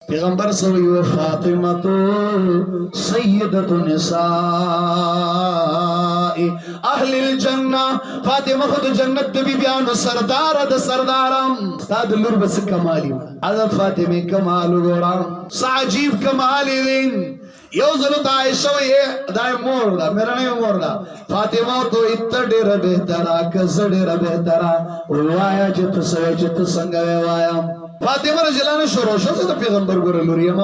پیغمبر صلی اللہ فاطمہ تو سیدت النساء اہل الجنہ فاطمہ خود جنت بی بیانو سردار دا سردارم استاد اللور بس کمالی حضرت فاطمہ کمالو گورام سعجیب کمالی دین یو ظلط عائشہ وی دائی مور دا میرا نہیں مور دا فاطمہ تو اتر دیر بہترا کزر دیر بہترا وایا چت سوی چت سنگوی وایا فاطمہ رضی اللہ عنہ شروع شو زه د پیغمبر ګوره لور یم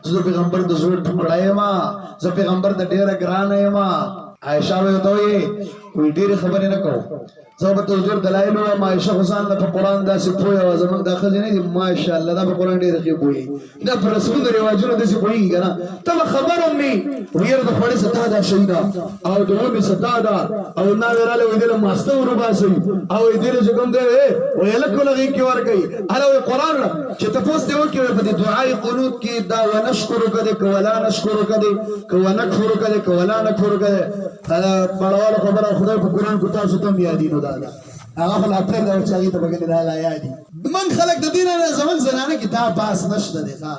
زه د پیغمبر د زړه ټوکړه یم زه پیغمبر د ډیره ګرانه یم عائشہ وی ته وی کوئی ډیره خبرې نه کوو زه به ته حضور دلایل وایم عائشہ حسین په قرآن داسې پوهه وه زموږ دا ښځې نه دي ماشاءالله دا په قرآن ډېره ښې پوهېږي دا په رسمونو رواجونو داسې پوهېږي که نه ته به خبر هم وي ویره د خوړې ستا دا شی ده او د لوبې ستا ده او ناوې رالی وایي دې له ماسته وروباسئ او وایي دې له چې کوم دی وایي هلک له غېږ کې ورکوي هله وایي قرآن چې تپوس دې وکړي وایي په دې دعای قنوت کې دا ونشکرک دی که ولا نشکرک دی که ونکفرک دی که ولا نکفرک دی پړوالو خبره خدای په قرآن کې تاسو ته هم یادي نو دا ده هغه خو لا پرېږده او چې هغې ته به ګنې دا لا یادي من خلک د دې نه زموږ زنانه کې دا باس نشته دی ښه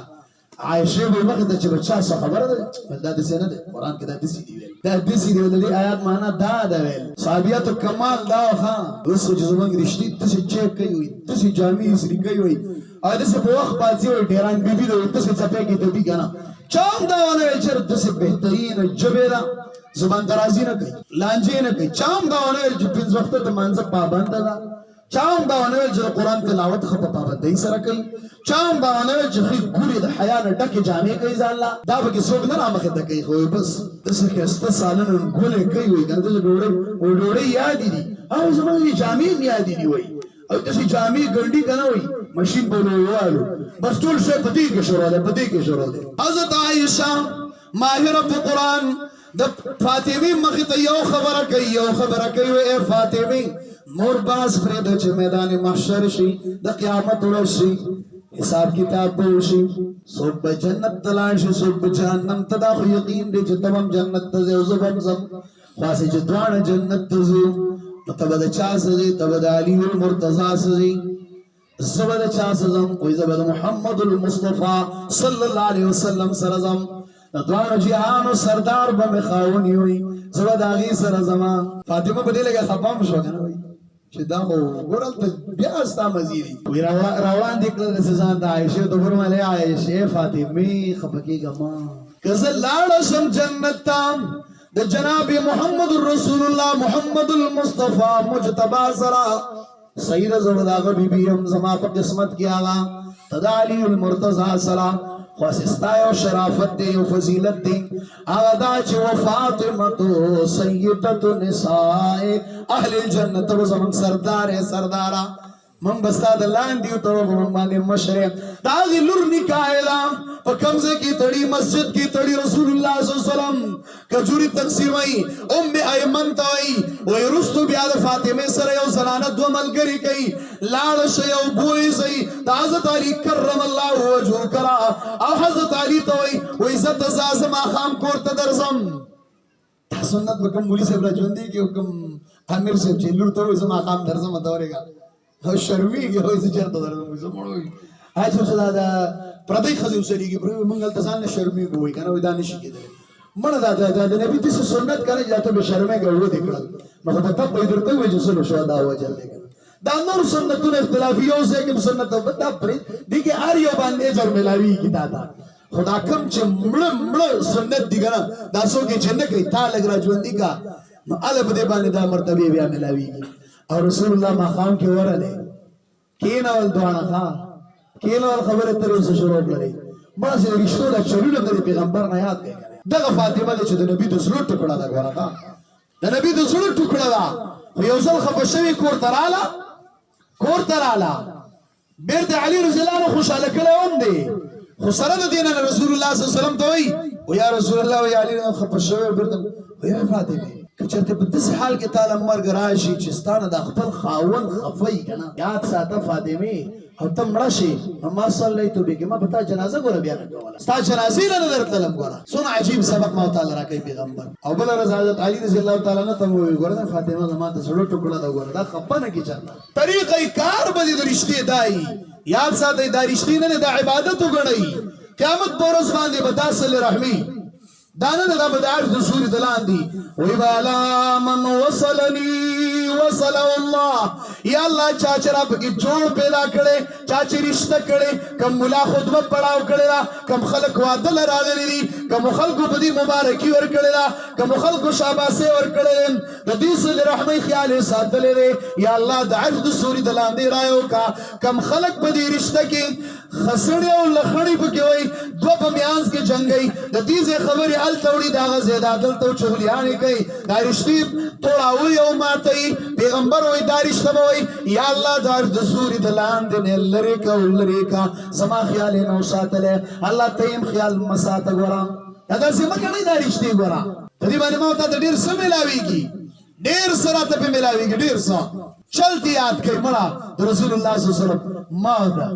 عایشې به یې مخې ته چې به چا څه خبره ده دا داسې نه دی قرآن کې دا داسې دي ویل دا داسې دي د دې آیات معنا دا ده ویل صحابیاتو کمال دا ښه اوس خو چې زموږ رښتې داسې چیک کوي وایي داسې جامې اسري کوي وایي او داسې په وخت پاڅي وایي ډېران بیبي ده وایي داسې څپې کې دبي که نه چا هم دا ونه ویل چې داسې بهترینه ژبې ده زبان درازی نه کوي لانجې نه کوي چا هم دا ونه ویل چې پنځه وخته د مانځه پابنده ده چا هم دا ونه ویل چې د قرآن تلاوت ښه په پابندۍ سره کوي چا هم دا ونه ویل چې ښې ګورې د حیا نه ډکې جامې کوي ځان له دا پکې څوک نه رامخې ته کوي خو بس داسې ښایسته سالنه ګلې کوي وایي که نه داسې ډوډۍ یادې دي او زموږ دې جامې هم یادې دي وایي او داسې جامې ګنډي که نه وایي مشین په لویوالو بس ټول شی په دې کې شروع دی په دې کې شروع دی حضرت عایشہ ماهره په قرآن د فاطمه مخې ته یو خبره کوي اے فاطمه مور باز پرېږده چې میدان محشر شي د قیامت ورځ شي حساب کتاب به وشي څوک به جنت ته لاړ شي څوک به جهنم ته دا خو یقین دی چې ته هم جنت ته ځې او زه به هم ځم خاصې چې دواړه جنت ته ځو نو ته به د چا څه ځې ته به د علي المرتضی څه ځې زه به د چا څه ځم وایي زه به د محمد المصطفی صلی الله علیه وسلم سره ځم د دواړو جهانو سردار به مې خاوني وي زه به د هغې سره ځمه فاطمه په دې لږه خفه هم شوه که نه وایي چې دا خو ګوره هلته بیا ستا مزې دي وایي روان دې کړه داسې ځان د عایشې ته وفرمایل ای عایشې فاطمې خفه کېږه مه که زه لاړه شم جنت ته د جناب محمد رسول الله محمد المصطفی مجتبی سره سیده زه به د هغه بیبي یم زما په قسمت کې هغه ته د علي المرتضی سره خواسستا یو شرافت دی یو فضیلت دی هغه دا چې وفاطمه سیدة نساء اهل الجنت و زمون سرداره من بستا د لاندې او ته من باندې مشره دا هغې لور نکاح ده په کوم ځای کې تړي مسجد کې تړي رسول الله صلی الله علیه وسلم کجوري تقسیموي ام ایمن ته وایي وایي وروستو بیا د فاطمې سره یو زنانه دوه ملګري کوي لاړه شئ او بوی شئ د حضرت علي کرم الله وجهه کرا او حضرت علي ته وایي وایي زه ته ځه ماښام کور ته درځم دا سنت به کوم مولي صاحب را ژوندي کړي او کوم امیر صاحب چې لور ته وایي زه ماښام درځم ته ورېږه شرمېږي وایي زه چېرته درځم وایي زه مړ وایي چې اوس دا د پردۍ ښځې اوسېږي موږ هلته ځان نه شرمېږو وایي که نه وایي دا نشي کېدلی مړه دا د نبي داسې سنت که نه چې دا ته به شرمېږه وړه دې کړل نو خو په تپ به یې درته ووایي چې څه نو شوه دا وجه دی که نه دا نور سنتونه اختلافي یو ځای کې سنت دا پرې دې کې هر یو باندې اجر میلاویږي تا ته خو دا کوم چې مړه سنت دي که نه دا څوک یې چې نه کوي تا لږ را ژوندي کا نو هله په دې باندې دا مرتبې بیا میلاویږي او رسول الله ماښام کې ورغلی کېنول دواړه ښه کېنول خبرې ترې اوسه شروع کړلې مړه چې د رښتو دا چلونه د پیغمبر نه یاد کړي دغه فاطمه ده چې د نبي د زړه ټوکړه ده ګوره ښه د نبي د زړه ټوکړه ده خو یو ځل خفه شوې کور ته راله بېرته علي رضی الله عنه خوشحاله کړی هم دی خو سره د دې نه رسول الله صلی الله علیه وسلم ته وایي و یا رسول الله وایي علي خفه شوی بېرته وایي فاطمې که چېرته په داسې حال کې تاله مرګ راشي چې ستا نه د خپل خاوند خفه وي که نه یاد ساته فاطمې او ته مړه شي نو ما صلیتو بکې ما په تا جنازه ګوره بیا نه کوله ستا جنازې نه نه درتلم ګوره څومره عجیب سبق ما تعالی راکوي پیغمبر او بله ورځ حضرت علي رضی الله تعالی عنه ته مې وویل ګوره دا فاطمه زما د زړه ټوکړه ده ګوره دا خفه نه کړي چاته طریقه کار به دې د رښتې دایي یاد ساتئ دا رښتې نه دی دا عبادت وګڼئ قیامت په ورځ باندې به دا صلې رحمي دا نه دا به د عرض د سورې د لاندې وی بالا من وصلني وصله الله یا الله چا چې را پکې جوړ پیدا کړی چا چې رشته کړی کم ملا خطبه پړاو کړی دا کم خلک واده له راغلي دي کم خلکو په دې مبارکي ورکړې ده کم خلکو شاباسي ورکړې د دې صلې رحمي خیال یې ساتلی دی یا الله د عرض د سورې د لاندې رایو کا کم خلک په دې رشته کې خسړې او لخړې پکې وایي دوه په میانځ کې جنګوي د دې ځای خبرې هلته وړي د هغه ځای دا دلته چغلیانې کوي دا رشتې توړاوي او ماتوي پیغمبر وایي دا رشته به وایي یا الله د عرض د سورې د لاندې نه لرې کا او لرې کا زما خیال یې نو ساتلی الله ته یې خیال مه ساته ګوره دا داسې مه کوئ دا رشتې ګوره په دې باندې ما ورته ته ډېر څه میلاویږي ډېر څه راته پې میلاویږي ډېر څه چلتی یاد کوي مړه د رسول الله صلی الله علیه وسلم ما ده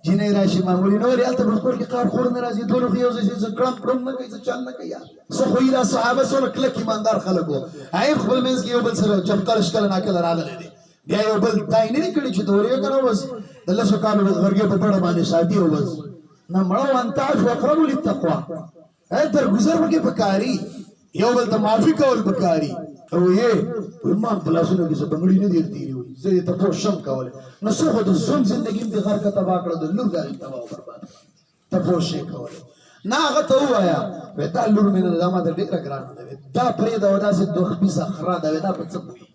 جنې راشي معمولي نور هلته په خپل کې کار خور نه راځي دونه خو یو ځای چې کړم کړم نه کوي څه چل نه کوي څه خو یې دا صحابه څومره کلک ایماندار خلک وو هغې خپل منځ کې یو بل سره چپکل شکل ناکله راغلی دی بیا یو بل دا یې نه دي کړي چې دورې که نه بس د لسو کالو غرګې په بڼه باندې شادي او بس نه مړه وان تعرفو اقربو للتقوا درګذر پکې پکاري یو بل ته معافي کول پکاري او یې ما په لاسونو کې څه بنګړي نه دي تېرې وي زه یې تپوس شم کولی نو څه خو د ژوند زندګي مې د غر که تباه کړه د لور د هغې تباه او برباد تپوس یې کولی نه هغه ته ووایه وایي دا لور مې نه ده دا ماته ډېره ګرانه ده دا پرېږده وه داسې دوه خبیثه خره ده دا په څه پوهېږي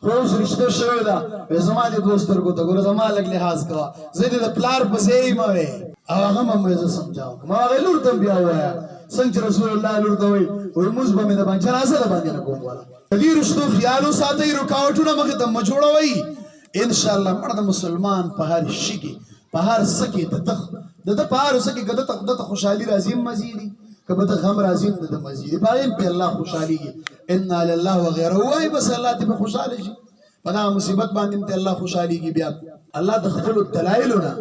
خو اوس رشته شوې ده وایي زما دې دوه سترګو ته ګوره زما لږ لحاظ کوه زه دې د پلار پسې یې مه وایې او هغه هم زه سمجاوم ما هغې لور ته بیا ووایه څنګه چې رسول الله لور ته وایي لمونځ به مې د باندې جنازه د باندې نه کوم والا د دې رشتو خیال وساتئ رکاوټونه مخې ته مه جوړوئ انشاءالله مړه د مسلمان په هر شي کې په هر څه کې د ده په هر څه کې که ده ته خوشحالي راځي هم مزې دي که به ده غم راځي هم د ده مزې دي په هغې هم پرې الله خوشحالېږي انا لله وغیره ووایي بس الله دې به خوشحاله شي په دغه مصیبت باندې هم ته الله خوشحالېږي بیا الله د خپلو دلایلو نه